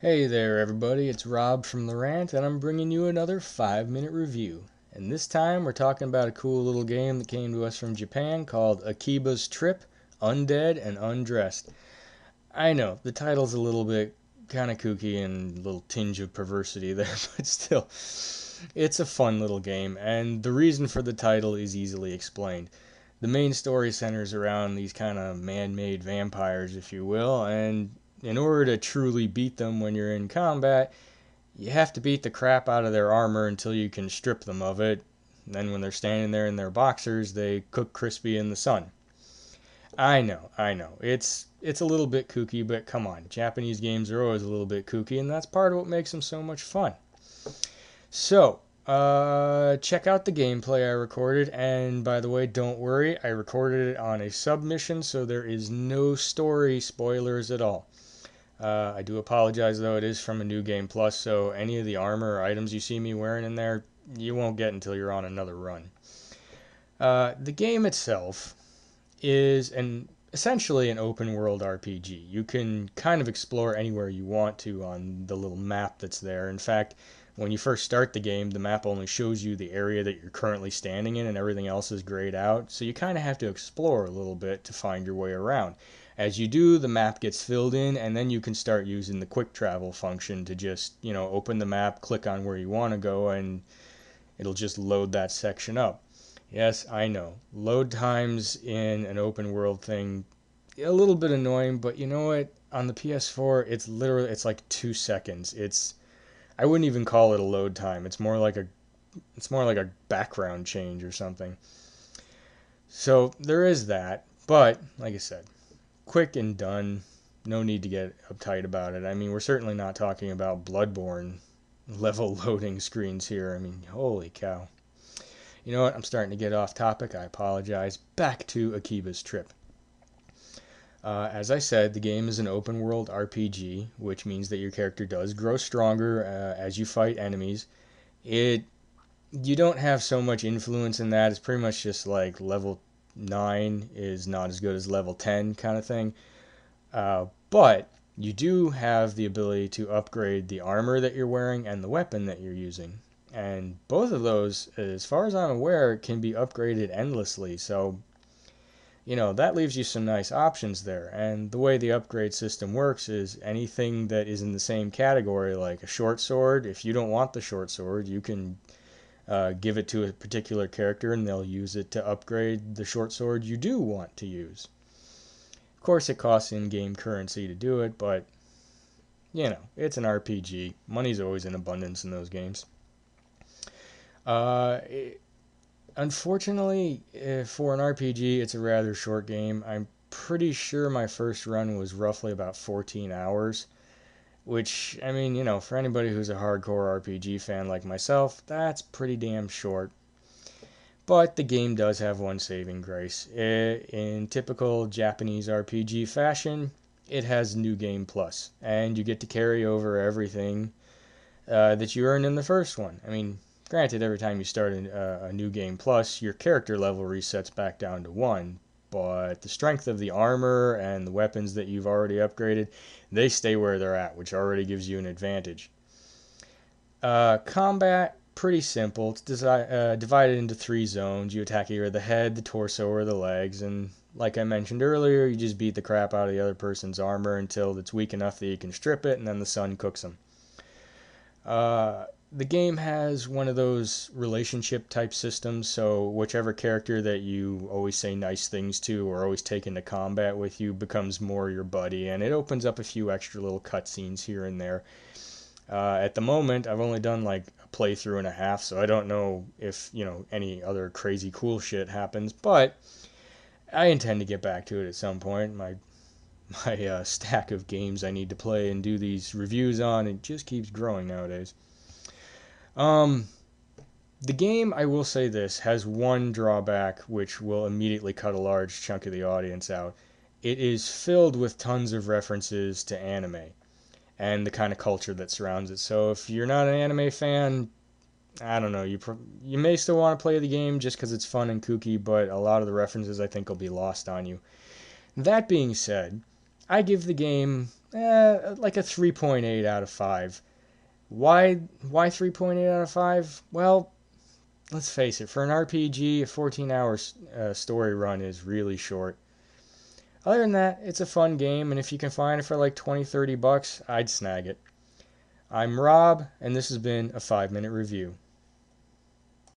Hey there, everybody. It's Rob from The Rant, and I'm bringing you another 5-minute review. And this time we're talking about a cool little game that came to us from Japan called Akiba's Trip Undead and Undressed. I know, the title's a little bit kind of kooky and a little tinge of perversity there, but still, it's a fun little game, and the reason for the title is easily explained. The main story centers around these kind of man-made vampires, if you will, and in order to truly beat them when you're in combat, you have to beat the crap out of their armor until you can strip them of it. And then when they're standing there in their boxers, they cook crispy in the sun. I know. It's a little bit kooky, but come on. Japanese games are always a little bit kooky, and that's part of what makes them so much fun. So, check out the gameplay I recorded, and by the way, don't worry, I recorded it on a submission, so there is no story spoilers at all. I do apologize though, it is from a New Game Plus, so any of the armor or items you see me wearing in there, you won't get until you're on another run. The game itself is essentially an open world RPG. You can kind of explore anywhere you want to on the little map that's there. In fact, when you first start the game, the map only shows you the area that you're currently standing in and everything else is grayed out. So you kind of have to explore a little bit to find your way around. As you do, the map gets filled in, and then you can start using the quick travel function to just, open the map, click on where you want to go, and it'll just load that section up. Yes, I know. Load times in an open world thing, a little bit annoying, but you know what? On the PS4, it's like 2 seconds. I wouldn't even call it a load time. It's more like a background change or something. So there is that, but like I said, quick and done. No need to get uptight about it. I mean, we're certainly not talking about Bloodborne level loading screens here. I mean, holy cow. You know what? I'm starting to get off topic. I apologize. Back to Akiba's Trip. As I said, the game is an open world RPG, which means that your character does grow stronger as you fight enemies. You don't have so much influence in that. It's pretty much just like level 9 is not as good as level 10 kind of thing. But you do have the ability to upgrade the armor that you're wearing and the weapon that you're using. And both of those, as far as I'm aware, can be upgraded endlessly. So, that leaves you some nice options there. And the way the upgrade system works is anything that is in the same category, like a short sword, if you don't want the short sword, you can give it to a particular character and they'll use it to upgrade the short sword you do want to use. Of course, it costs in-game currency to do it, but, it's an RPG. Money's always in abundance in those games. Uh, Unfortunately, for an RPG, it's a rather short game. I'm pretty sure my first run was roughly about 14 hours, which, I mean, for anybody who's a hardcore RPG fan like myself, that's pretty damn short. But the game does have one saving grace. In typical Japanese RPG fashion, it has New Game Plus, and you get to carry over everything that you earned in the first one. I mean, granted, every time you start a New Game Plus, your character level resets back down to 1, but the strength of the armor and the weapons that you've already upgraded, they stay where they're at, which already gives you an advantage. Combat, pretty simple. It's divided into 3 zones. You attack either the head, the torso, or the legs, and like I mentioned earlier, you just beat the crap out of the other person's armor until it's weak enough that you can strip it, and then the sun cooks them. The game has one of those relationship type systems, so whichever character that you always say nice things to or always take into combat with you becomes more your buddy, and it opens up a few extra little cutscenes here and there. At the moment, I've only done like a playthrough and a half, so I don't know if, any other crazy cool shit happens, but I intend to get back to it at some point. My stack of games I need to play and do these reviews on, it just keeps growing nowadays. Um, the game, I will say this, has one drawback which will immediately cut a large chunk of the audience out. It is filled with tons of references to anime and the kind of culture that surrounds it. So if you're not an anime fan, I don't know, you may still want to play the game just because it's fun and kooky, but a lot of the references I think will be lost on you. That being said, I give the game like a 3.8 out of 5. Why 3.8 out of 5? Well, let's face it, for an RPG, a 14-hour story run is really short. Other than that, it's a fun game, and if you can find it for like 20-30 bucks, I'd snag it. I'm Rob, and this has been a 5-minute review.